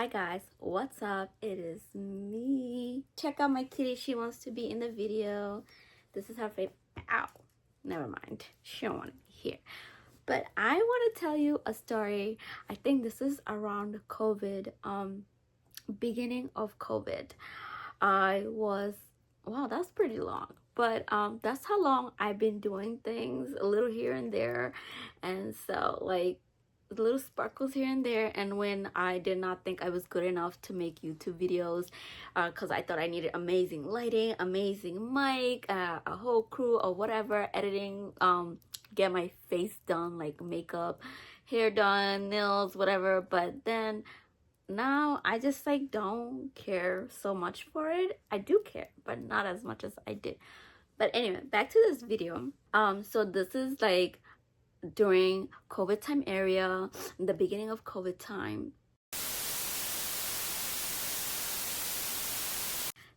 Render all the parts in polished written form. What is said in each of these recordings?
Hi guys, what's up? It is me. Check out my kitty. She wants to be in the video. This is her favorite. Ow. Never mind. She don't want to be here. But I want to tell you a story. I think this is around COVID. Beginning of COVID. I was wow, that's pretty long. But that's how long I've been doing things, a little here and there. And so like little sparkles here and there. And when I did not think I was good enough to make YouTube videos, because I thought I needed amazing lighting, amazing mic, a whole crew or whatever, editing, get my face done, like makeup, hair done, nails, whatever. But then now I just like don't care so much for it. I do care, but not as much as I did. But anyway, back to this video. So this is like during COVID time area, the beginning of COVID time.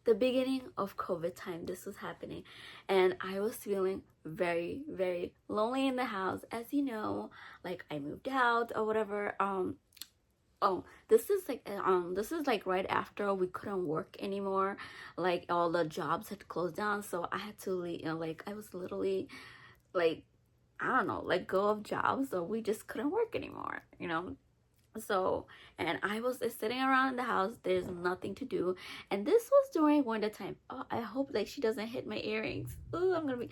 The beginning of COVID time, this was happening, and I was feeling very, very lonely in the house. As you know, like I moved out or whatever. Oh, this is like right after we couldn't work anymore. Like all the jobs had closed down, so I had to leave. Like I was literally like, I don't know, let go of jobs, so we just couldn't work anymore. So, and I was just sitting around in the house. There's nothing to do, and this was during winter time. Oh, I hope like she doesn't hit my earrings. Ooh, I'm gonna be.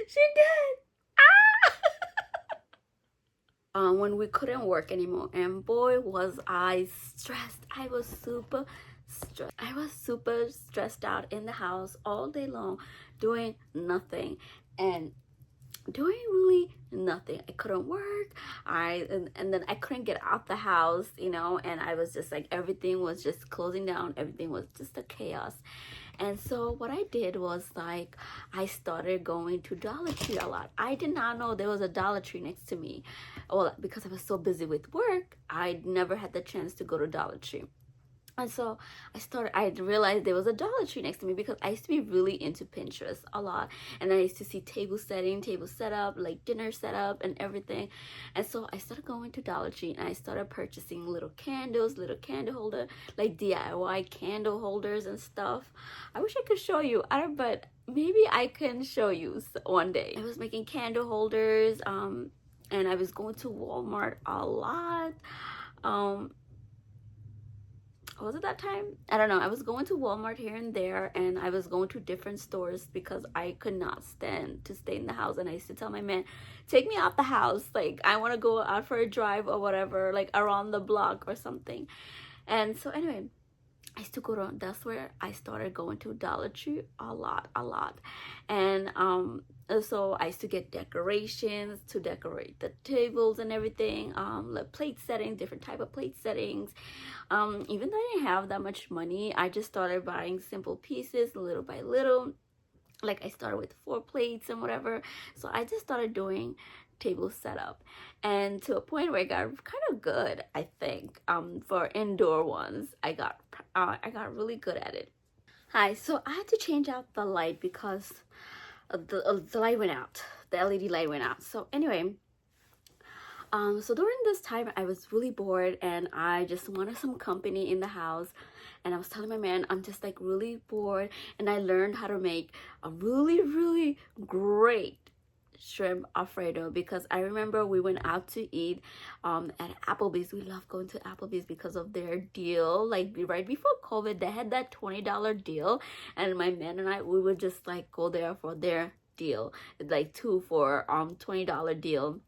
She did. When we couldn't work anymore, and boy was I stressed. I was super stressed out in the house all day long, doing nothing and doing really nothing. I couldn't work. And then I couldn't get out the house, and I was just like, everything was just closing down. Everything was just a chaos. And so what I did was like, I started going to Dollar Tree a lot. I did not know there was a Dollar Tree next to me. Well, because I was so busy with work, I never had the chance to go to Dollar Tree. And so I realized there was a Dollar Tree next to me, because I used to be really into Pinterest a lot. And I used to see table setting, table setup, like dinner setup and everything. And so I started going to Dollar Tree, and I started purchasing little candles, little candle holder, like DIY candle holders and stuff. I wish I could show you, but maybe I can show you one day. I was making candle holders, and I was going to Walmart a lot. Was it that time? I don't know. I was going to Walmart here and there, and I was going to different stores because I could not stand to stay in the house. And I used to tell my man, take me out the house. Like, I want to go out for a drive or whatever, like around the block or something. And so anyway, I used to go to, that's where I started going to Dollar Tree a lot. And so I used to get decorations to decorate the tables and everything, like plate settings, different type of plate settings. Even though I didn't have that much money, I just started buying simple pieces little by little. Like I started with 4 plates and whatever. So I just started doing table setup, and to a point where I got kind of good, I think. For indoor ones, I got really good at it. Hi, so I had to change out the light because the light went out. The LED light went out. So anyway, so during this time I was really bored, and I just wanted some company in the house. And I was telling my man, I'm just like really bored, and I learned how to make a really, really great shrimp alfredo, because I remember we went out to eat at Applebee's. We love going to Applebee's because of their deal. Like right before COVID, they had that $20 deal, and my man and I, we would just like go there for their deal, like 2 for $20 deal.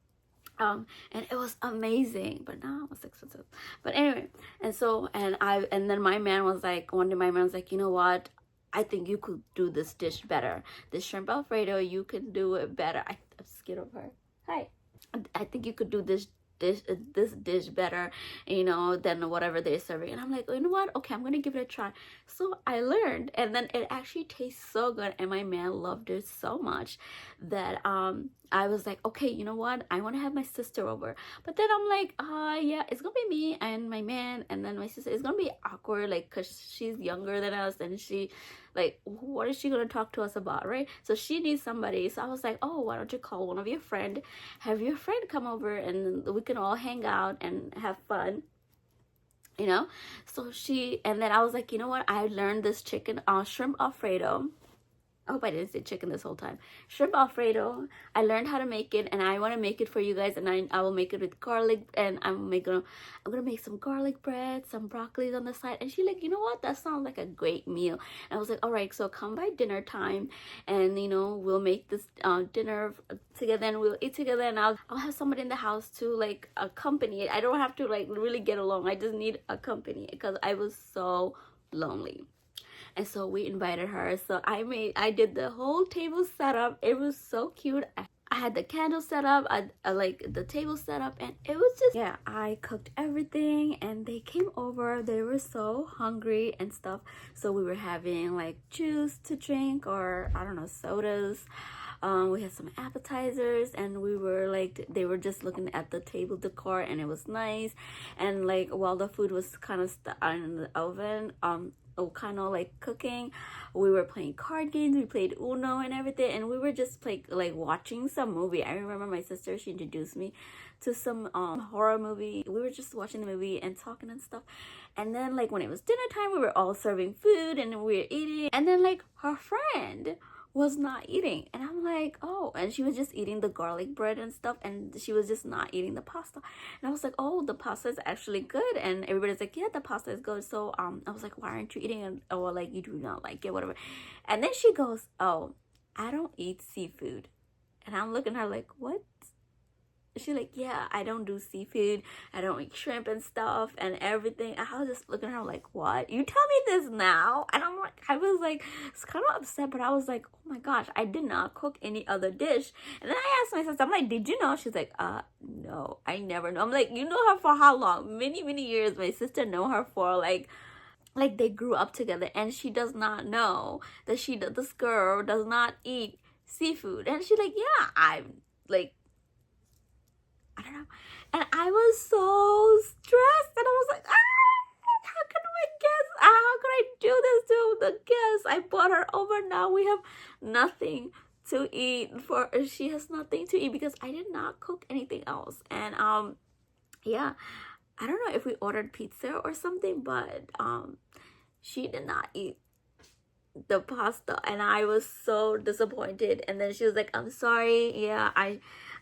And it was amazing, but now it was expensive. But anyway, and then my man was like, one day my man was like, you know what, I think you could do this dish better. This shrimp alfredo, you can do it better. I'm scared of her. Hi. I think you could do this dish better, than whatever they're serving. And I'm like, you know what? Okay, I'm gonna give it a try. So I learned, and then it actually tastes so good, and my man loved it so much that I was like, okay, you know what? I want to have my sister over. But then I'm like, yeah, it's gonna be me and my man, and then my sister. It's gonna be awkward, like, cause she's younger than us, and she like, what is she gonna talk to us about, right? So she needs somebody. So I was like, oh, why don't you call one of your friend, have your friend come over, and we can all hang out and have fun, you know. So she, and then I was like, you know what, I learned this chicken shrimp alfredo. I hope I didn't say chicken this whole time. Shrimp Alfredo. I learned how to make it, and I want to make it for you guys. And I will make it with garlic, and I'm gonna make some garlic bread, some broccoli on the side. And she like, you know what? That sounds like a great meal. And I was like, all right, so come by dinner time, and you know, we'll make this dinner together, and we'll eat together. And I'll have somebody in the house to like accompany it. I don't have to like really get along. I just need a company because I was so lonely. And so we invited her. So I did the whole table setup. It was so cute. I had the candle set up, I like the table set up, and it was just, yeah, I cooked everything, and they came over. They were so hungry and stuff. So we were having like juice to drink, or I don't know, sodas. We had some appetizers, and we were like, they were just looking at the table decor, and it was nice. And like while the food was kind of in the oven, kind of like cooking, we were playing card games. We played Uno and everything, and we were just like watching some movie. I remember my sister, she introduced me to some horror movie. We were just watching the movie and talking and stuff. And then like when it was dinner time, we were all serving food and we were eating. And then like her friend was not eating, and I'm like, oh, and she was just eating the garlic bread and stuff, and she was just not eating the pasta. And I was like, oh, the pasta is actually good. And everybody's like, yeah, the pasta is good. So I was like, why aren't you eating it? Or like, you do not like it, whatever. And then she goes, oh, I don't eat seafood. And I'm looking at her like, what? She's like, yeah, I don't do seafood. I don't eat shrimp and stuff and everything. I was just looking at her like, what? You tell me this now? And I'm like, I was like, it's kind of upset, but I was like, oh my gosh, I did not cook any other dish. And then I asked my sister, I'm like, did you know? She's like, no, I never know. I'm like, you know her for how long? Many, many years. My sister know her for like they grew up together, and she does not know that this girl does not eat seafood. And she's like, yeah, I'm like, I don't know. And I was so stressed, and I was like, how can my guests, how can I do this to the guests? I brought her over. Now we have nothing to eat she has nothing to eat because I did not cook anything else. And yeah, I don't know if we ordered pizza or something, but she did not eat the pasta, and I was so disappointed. And then she was like, I'm sorry, yeah,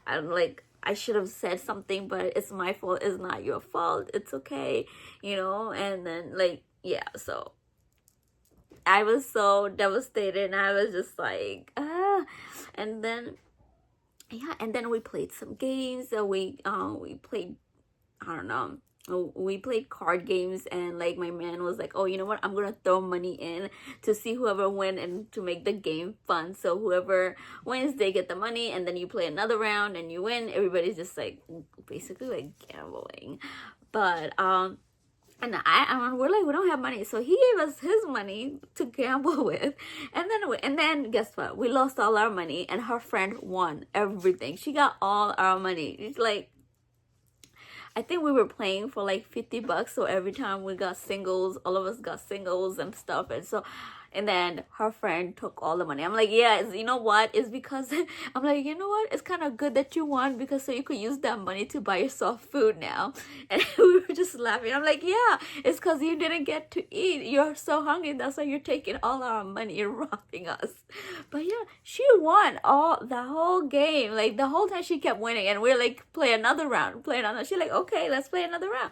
I'm like, I should have said something, but it's my fault. It's not your fault. It's okay, you know. And then like, yeah, so I was so devastated, and I was just like, and then yeah, and then we played some games. So we played, I don't know, we played card games. And like my man was like, oh, you know what, I'm gonna throw money in to see whoever win and to make the game fun. So whoever wins, they get the money, and then you play another round and you win. Everybody's just like basically like gambling. But and we're like, we don't have money, so he gave us his money to gamble with. And then guess what, we lost all our money, and her friend won everything. She got all our money. It's like, I think we were playing for like $50. So every time we got singles, all of us got singles and stuff. And then her friend took all the money. I'm like, yeah, you know what? It's because, I'm like, you know what? It's kind of good that you won, because so you could use that money to buy yourself food now. And we were just laughing. I'm like, yeah, it's because you didn't get to eat. You're so hungry. That's why you're taking all our money and robbing us. But yeah, she won the whole game. Like the whole time she kept winning. And we're like, play another round. She's like, okay, let's play another round.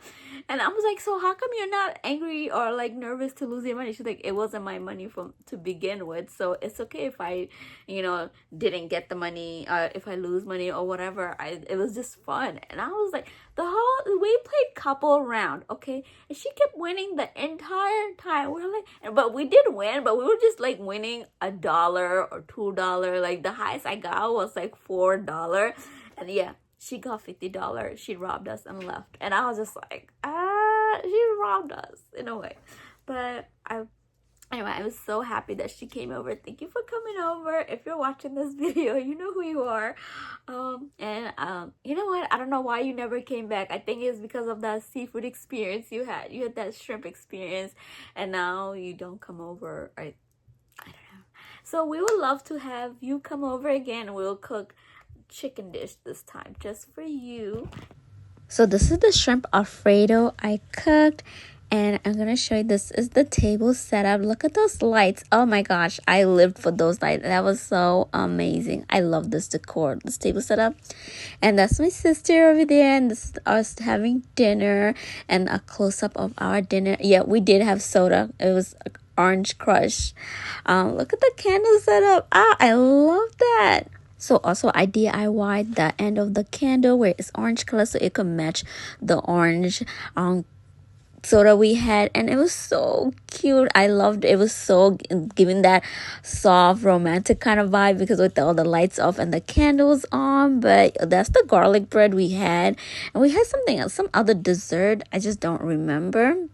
And I was like, so how come you're not angry or like nervous to lose your money? She's like, it wasn't my money to begin with, so it's okay if I, you know, didn't get the money, if I lose money or whatever. It was just fun. And I was like, we played couple round, okay, and she kept winning the entire time. We're like, but we did win, but we were just like winning $1 or $2. Like the highest I got was like $4. And yeah, she got $50. She robbed us and left. And I was just like, she robbed us in a way. But anyway, I was so happy that she came over. Thank you for coming over. If you're watching this video, you know who you are. You know what? I don't know why you never came back. I think it's because of that seafood experience you had. You had that shrimp experience, and now you don't come over. So we would love to have you come over again. We'll cook chicken dish this time just for you. So this is the shrimp alfredo I cooked, and I'm gonna show you. This is the table setup. Look at those lights. Oh my gosh, I lived for those lights. That was so amazing. I love this decor, this table setup. And that's my sister over there, and this is us having dinner and a close-up of our dinner. Yeah, we did have soda. It was orange crush. Look at the candle setup. I love that. So also I DIY'd the end of the candle where it's orange color so it could match the orange soda we had, and it was so cute. I loved it. It was so giving that soft romantic kind of vibe because with all the lights off and the candles on. But that's the garlic bread we had, and we had something else, some other dessert. I just don't remember.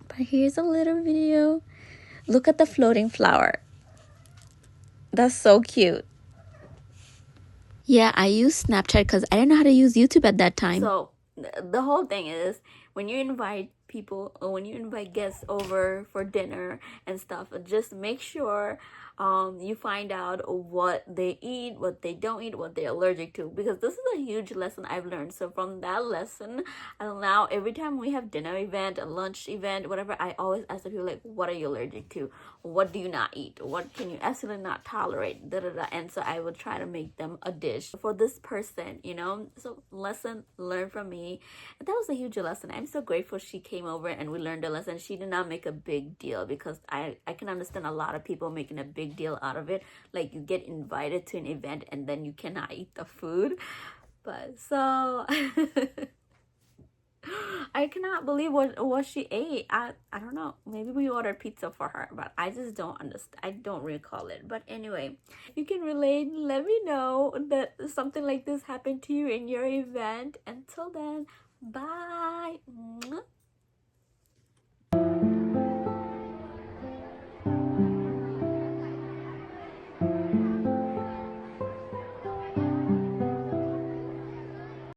But here's a little video. Look at the floating flower. That's so cute. Yeah, I used Snapchat because I didn't know how to use YouTube at that time. So the whole thing is when you invite people or when you invite guests over for dinner and stuff, just make sure you find out what they eat, what they don't eat, what they're allergic to, because this is a huge lesson I've learned. So from that lesson, now every time we have dinner event, a lunch event, whatever, I always ask the people like, what are you allergic to? What do you not eat? What can you absolutely not tolerate? Da, da, da. And so I would try to make them a dish for this person, you know. So lesson learned from me. And that was a huge lesson. I'm so grateful she came over and we learned a lesson. She did not make a big deal, because I can understand a lot of people making a big deal out of it. Like you get invited to an event and then you cannot eat the food. But so I cannot believe what she ate. I don't know. Maybe we ordered pizza for her, but I just don't understand. I don't recall it. But anyway, if you can relate, let me know that something like this happened to you in your event. Until then, bye.